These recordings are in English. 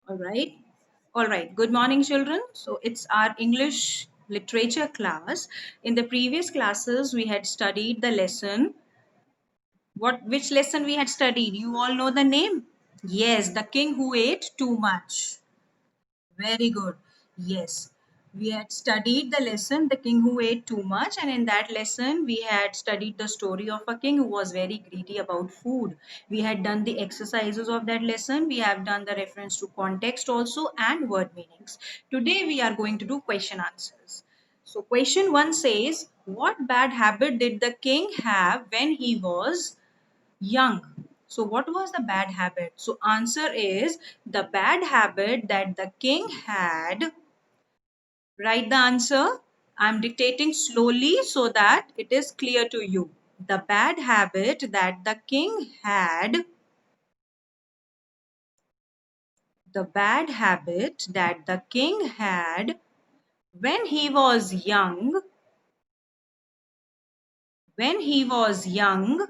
All right. All right. Good morning, children. So it's our English literature class. In the previous classes, we had studied the lesson. Which lesson we had studied? You all know the name? Yes, the king who ate too much. Very good. Yes. We had studied the lesson, The King Who Ate Too Much, and in that lesson, we had studied the story of a king who was very greedy about food. We had done the exercises of that lesson. We have done the reference to context also and word meanings. Today, we are going to do question answers. So, question one says, what bad habit did the king have when he was young? So what was the bad habit? So answer is the bad habit that the king had. Write the answer. I'm dictating slowly so that it is clear to you. The bad habit that the king had. The bad habit that the king had when he was young. When he was young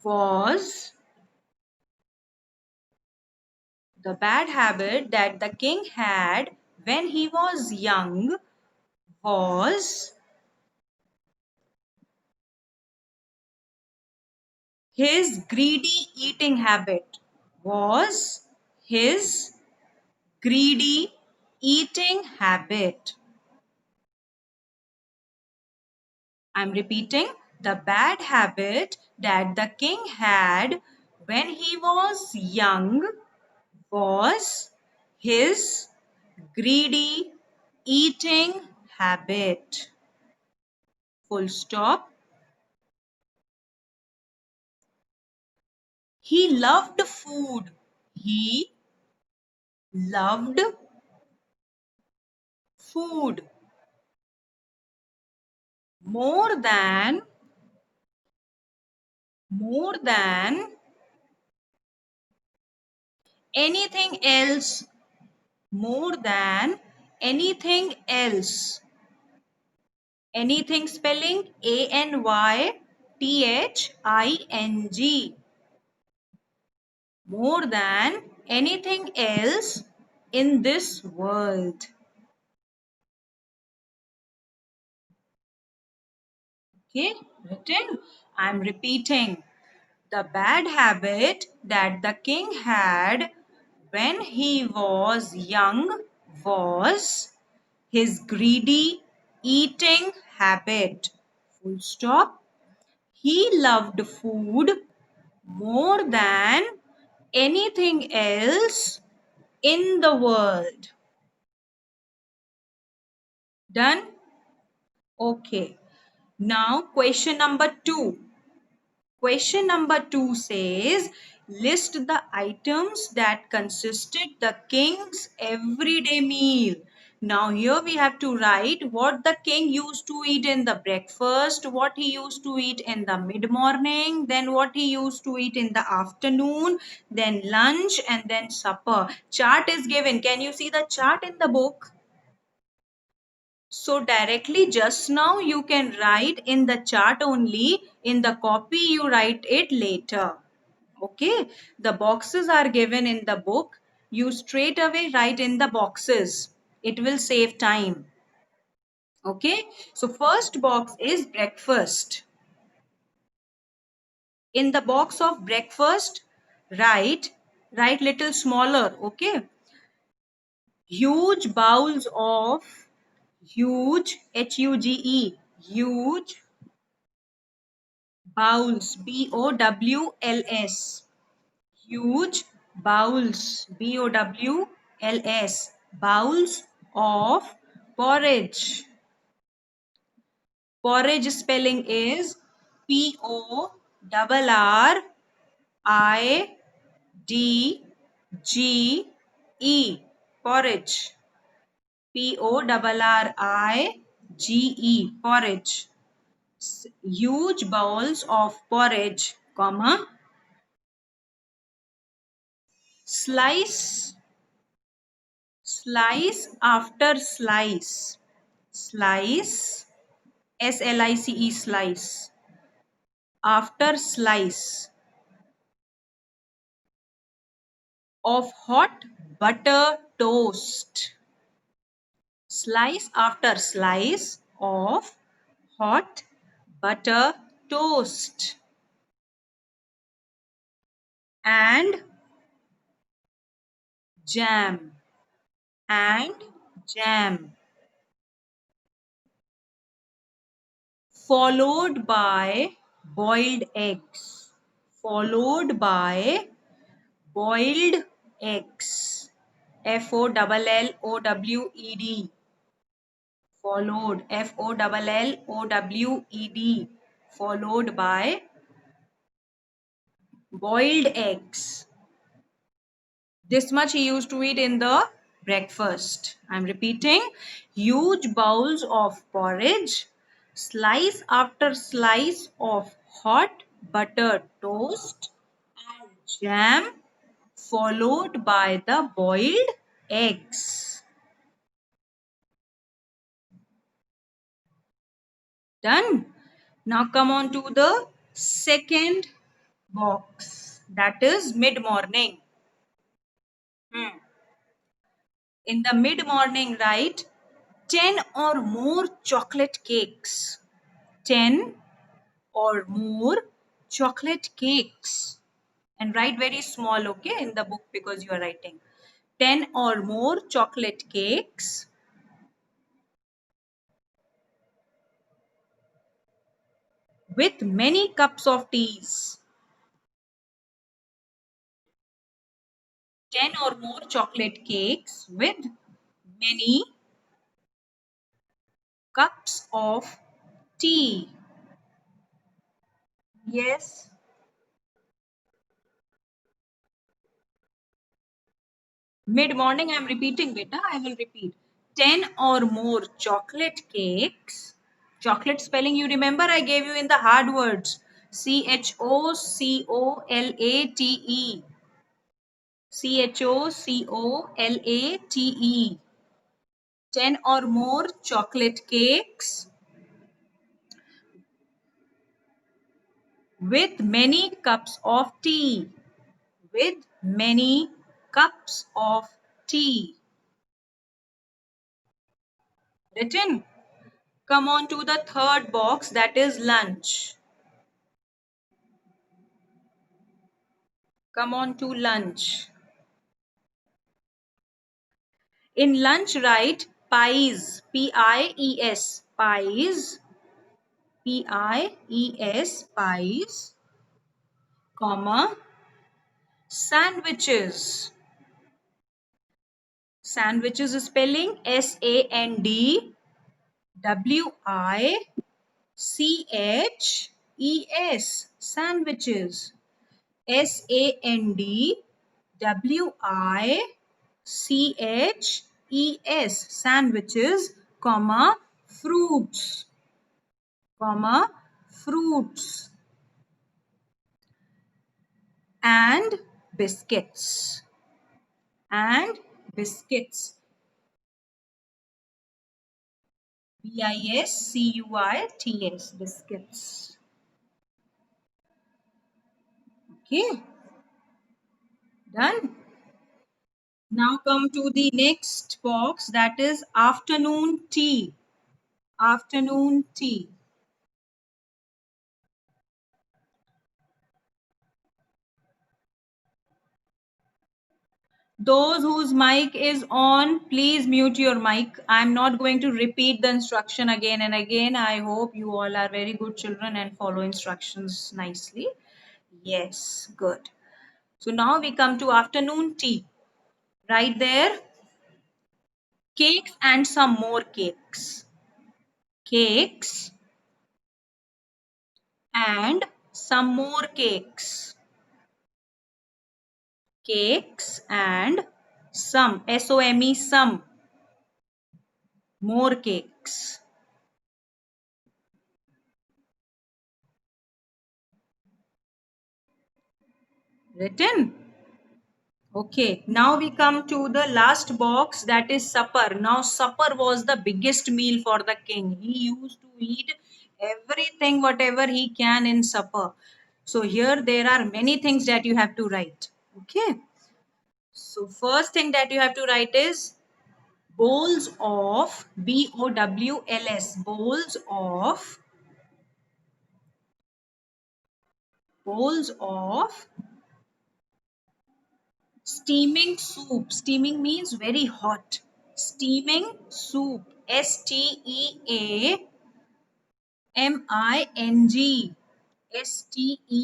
was. The bad habit that the king had when he was young was his greedy eating habit. Was his greedy eating habit. I'm repeating, the bad habit that the king had when he was young was his greedy eating habit. Full stop. He loved food. He loved food more than more than anything else. More than anything else. Anything spelling Anything. More than anything else in this world. Okay, written. I'm repeating. The bad habit that the king had when he was young was his greedy eating habit. Full stop. He loved food more than anything else in the world. Done? Okay. Now question number 2. Question number 2 says, list the items that consisted the king's everyday meal. Now here we have to write what the king used to eat in the breakfast, what he used to eat in the mid-morning, then what he used to eat in the afternoon, then lunch and then supper. Chart is given. Can you see the chart in the book? So directly just now you can write in the chart only, in the copy you write it later. Okay, the boxes are given in the book. You straight away write in the boxes. It will save time. Okay, so first box is breakfast. In the box of breakfast, write little smaller. Okay, huge bowls of huge Huge huge bowls, Bowls, huge bowls, Bowls, bowls of porridge. Porridge spelling is Porridge, porridge, porridge. Huge bowls of porridge, comma, slice, slice after slice, slice, slice, after slice, of hot butter toast. Slice after slice of hot butter toast. And jam. And jam. Followed by boiled eggs. Followed by boiled eggs. Followed. Followed. Followed. Followed by boiled eggs. This much he used to eat in the breakfast. I'm repeating. Huge bowls of porridge, slice after slice of hot buttered toast and jam, followed by the boiled eggs. Done. Now come on to the second box. That is mid-morning. In the mid-morning, write 10 or more chocolate cakes. 10 or more chocolate cakes. And write very small, okay, in the book because you are writing. 10 or more chocolate cakes with many cups of teas. 10 or more chocolate cakes with many cups of tea. Yes. Mid-morning, I'm repeating, beta. I will repeat. 10 or more chocolate cakes. Chocolate spelling, you remember I gave you in the hard words. CHOCOLATE. CHOCOLATE. 10 or more chocolate cakes with many cups of tea. With many cups of tea. Written. Come on to the third box, that is lunch. Come on to lunch. In lunch, write pies, Pies, pies, Pies, pies, comma, sandwiches. Sandwiches spelling SANDWICHES, sandwiches. SANDWICHES, sandwiches, comma, fruits, comma, fruits, and biscuits, and biscuits. BISCUITS, biscuits. Okay, done. Now come to the next box, that is afternoon tea. Afternoon tea. Those whose mic is on, please mute your mic. I'm not going to repeat the instruction again and again. I hope you all are very good children and follow instructions nicely. Yes, good. So now we come to afternoon tea. Right there, cakes and some more cakes. Cakes and some more cakes. Cakes and some, SOME, some more cakes. Written? Okay, now we come to the last box, that is supper. Now, supper was the biggest meal for the king. He used to eat everything, whatever he can in supper. So, here there are many things that you have to write. Okay, So first thing that you have to write is bowls of, BOWLS, bowls of steaming soup. Steaming means very hot. Steaming soup. STEAMING. STEAMING.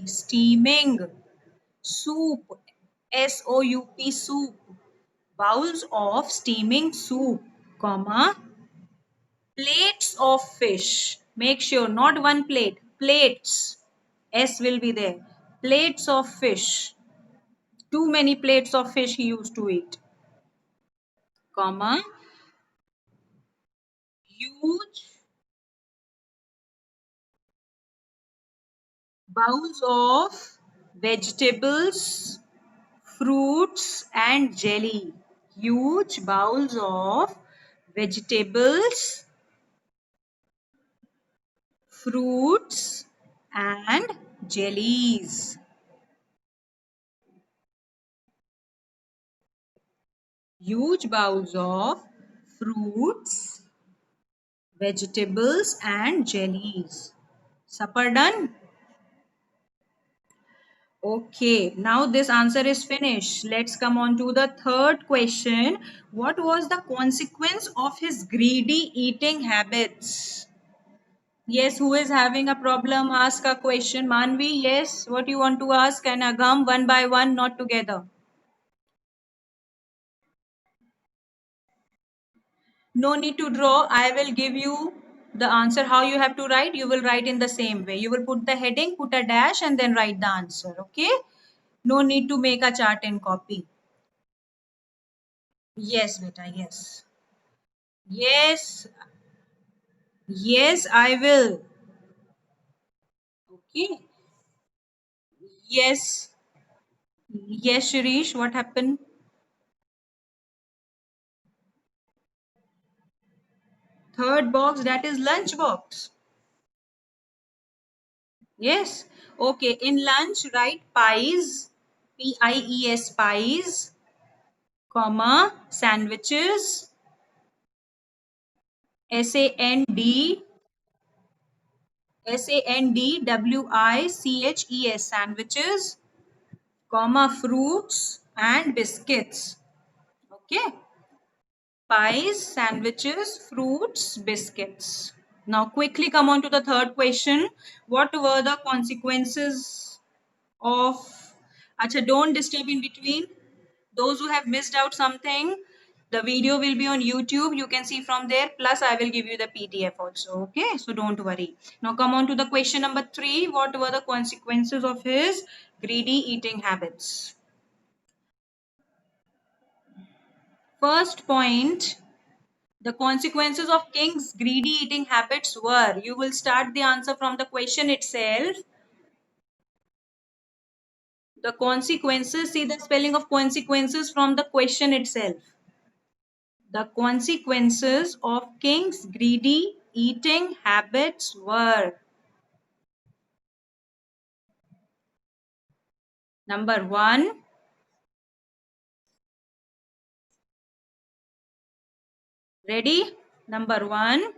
Steaming soup. SOUP. Soup. Bowls of steaming soup, comma, plates of fish. Make sure not one plate, plates. S will be there. Plates of fish. Too many plates of fish he used to eat, comma, huge bowls of vegetables, fruits and jelly. Huge bowls of vegetables, fruits and jellies. Huge bowls of fruits, vegetables and jellies. Supper done? Okay, now this answer is finished. Let's come on to the third question. What was the consequence of his greedy eating habits? Yes, who is having a problem? Ask a question. Manvi, yes, what you want to ask? And Agam, one by one, not together. No need to draw. I will give you the answer. How you have to write? You will write in the same way. You will put the heading, put a dash, and then write the answer. Okay? No need to make a chart and copy. Yes, beta. Yes. Yes. Yes, I will. Okay. Yes. Yes, Shirish. What happened? Third box, that is lunch box. Yes. Okay. In lunch, write pies. PIES, pies, comma, sandwiches, SAND, SANDWICHES, sandwiches, comma, fruits and biscuits. Okay. Pies, sandwiches, fruits, biscuits. Now quickly come on to the third question. What were the consequences of... Acha, don't disturb in between. Those who have missed out something, the video will be on YouTube. You can see from there. Plus, I will give you the PDF also. Okay, so don't worry. Now, come on to the question number 3. What were the consequences of his greedy eating habits? First point, the consequences of King's greedy eating habits were... You will start the answer from the question itself. The consequences, see the spelling of consequences from the question itself. The consequences of King's greedy eating habits were: number 1, ready? Number 1,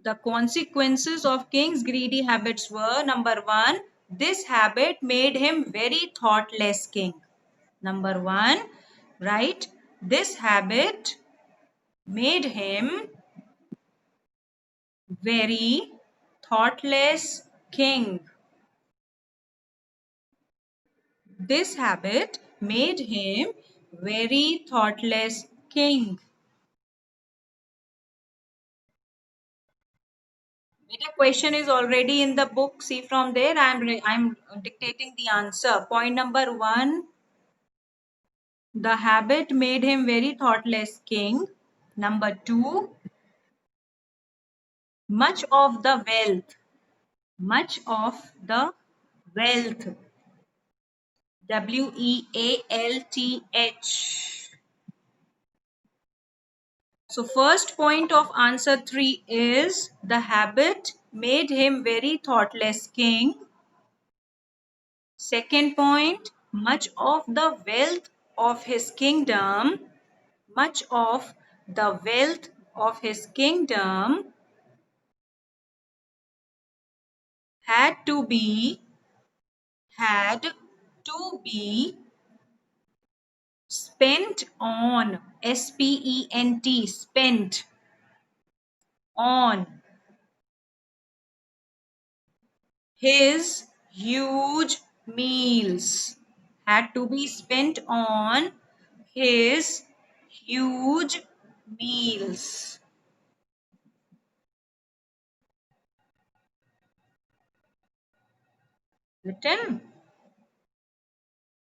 the consequences of King's greedy habits were: number 1, this habit made him very thoughtless king. Number 1, right? This habit made him very thoughtless king. This habit made him very thoughtless king. The question is already in the book. See from there, I'm dictating the answer. Point number 1, the habit made him very thoughtless king. Number 2, much of the wealth. Much of the wealth. WEALTH. So first point of answer 3 is the habit made him very thoughtless king. Second point, much of the wealth of his kingdom, much of the wealth of his kingdom had to be had to be spent on spent spent on his huge meals, had to be spent on his huge meals. Written.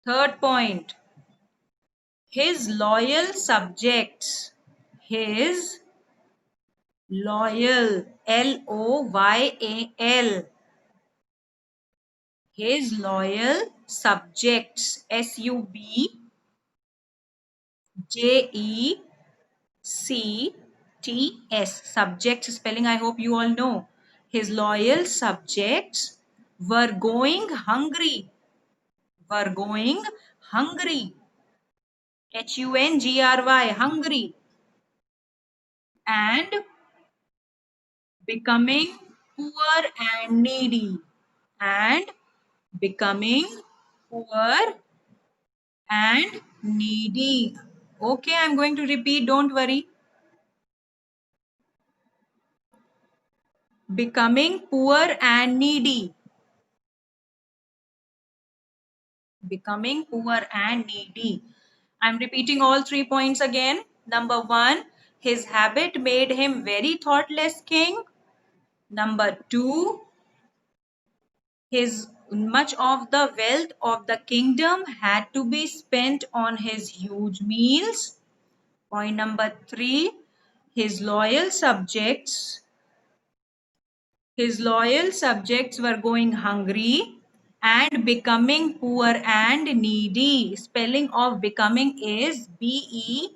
Third point, his loyal subjects, his loyal, Loyal, his loyal subjects, Subjects, subject spelling I hope you all know. His loyal subjects were going hungry, were going hungry, Hungry, hungry, and becoming poor and needy, and becoming poor and needy. Okay, I'm going to repeat, don't worry. Becoming poor and needy. Becoming poor and needy. I'm repeating all 3 points again. Number 1, his habit made him very thoughtless king. Number 2, his much of the wealth of the kingdom had to be spent on his huge meals. Point number 3, his loyal subjects were going hungry and becoming poor and needy. Spelling of becoming is Becoming.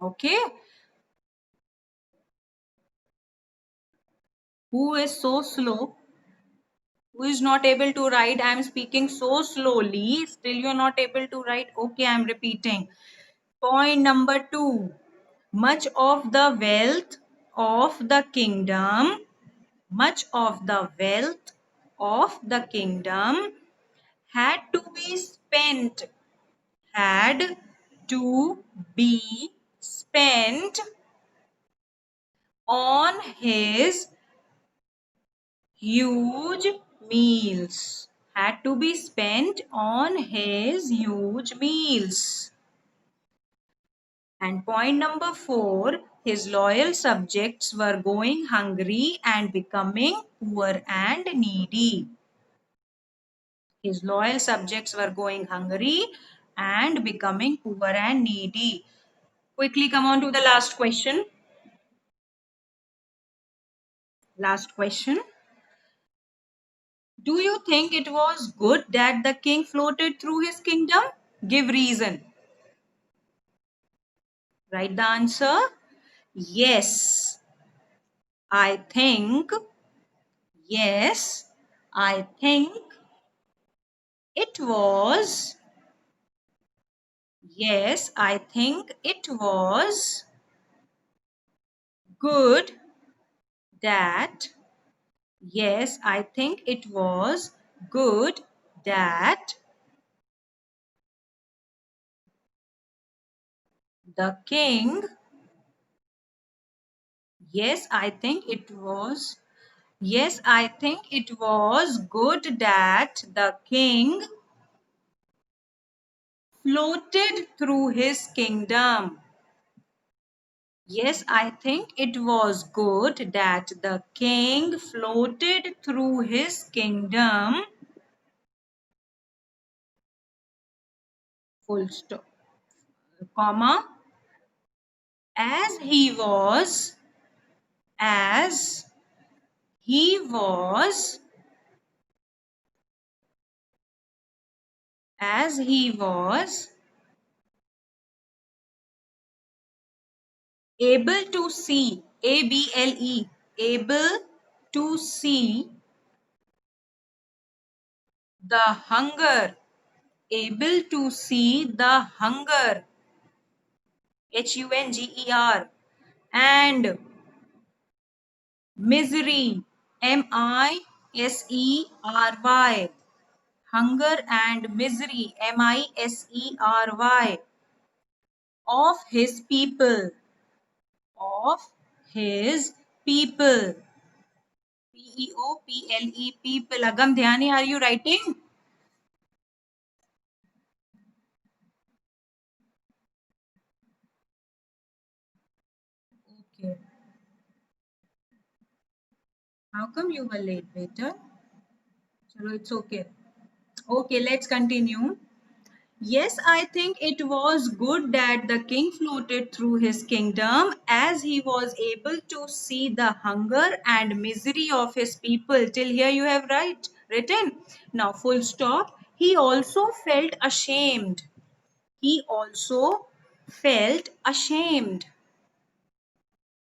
Okay. Who is so slow? Who is not able to write? I am speaking so slowly. Still you are not able to write. Okay, I am repeating. Point number 2. Much of the wealth of the kingdom, much of the wealth of the kingdom had to be spent, had to be spent on his huge meals, had to be spent on his huge meals. And point number 4, his loyal subjects were going hungry and becoming poor and needy. His loyal subjects were going hungry and becoming poor and needy. Quickly come on to the last question. Last question. Do you think it was good that the king floated through his kingdom? Give reason. Write the answer. Yes, I think. Yes, I think it was. Yes, I think it was good that. Yes, I think it was good that the king. Yes, I think it was. Yes, I think it was good that the king floated through his kingdom. Yes, I think it was good that the king floated through his kingdom. Full stop, comma, as he was, as he was, as he was able to see, able, able to see the hunger, able to see the hunger, Hunger, and misery, Misery, hunger and misery, Misery, of his people, of his people, People, people. Agam Dhyani, are you writing? Okay. How come you were late, beta? Chalo, it's okay. Okay, let's continue. Yes, I think it was good that the king floated through his kingdom as he was able to see the hunger and misery of his people. Till here you have written. Now, full stop. He also felt ashamed. He also felt ashamed.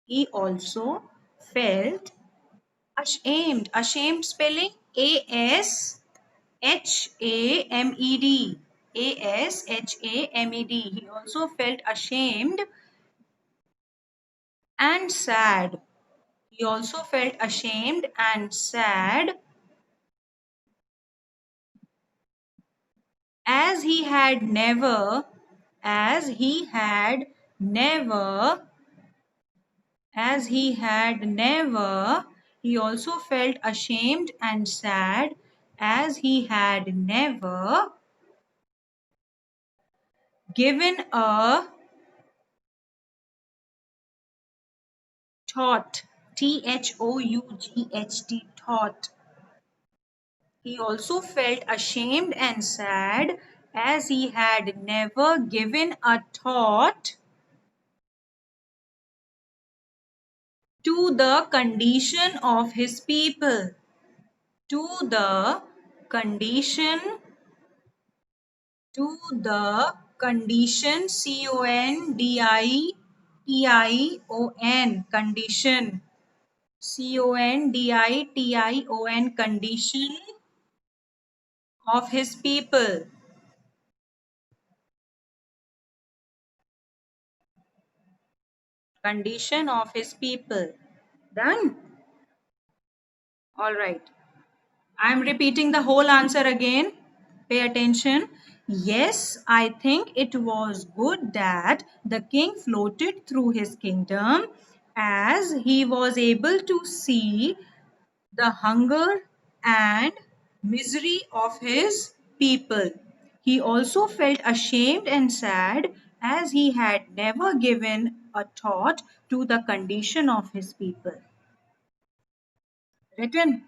He also felt ashamed. Ashamed spelling Ashamed. Ashamed. He also felt ashamed and sad. He also felt ashamed and sad as he had never, as he had never, as he had never, he also felt ashamed and sad as he had never given a thought, Thought, thought. He also felt ashamed and sad as he had never given a thought to the condition of his people, to the condition, to the condition, condition, condition of his people, condition of his people. Done? All right. I'm repeating the whole answer again. Pay attention. Yes, I think it was good that the king floated through his kingdom as he was able to see the hunger and misery of his people. He also felt ashamed and sad as he had never given a thought to the condition of his people. Written.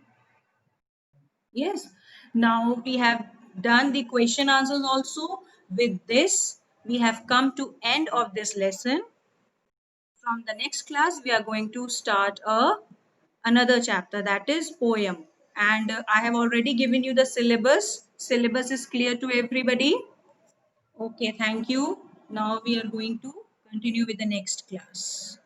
Yes. Now we have done the question answers also. With this, we have come to end of this lesson. From the next class, we are going to start another chapter, that is poem. And I have already given you the syllabus. Syllabus is clear to everybody. Okay, thank you. Now we are going to continue with the next class.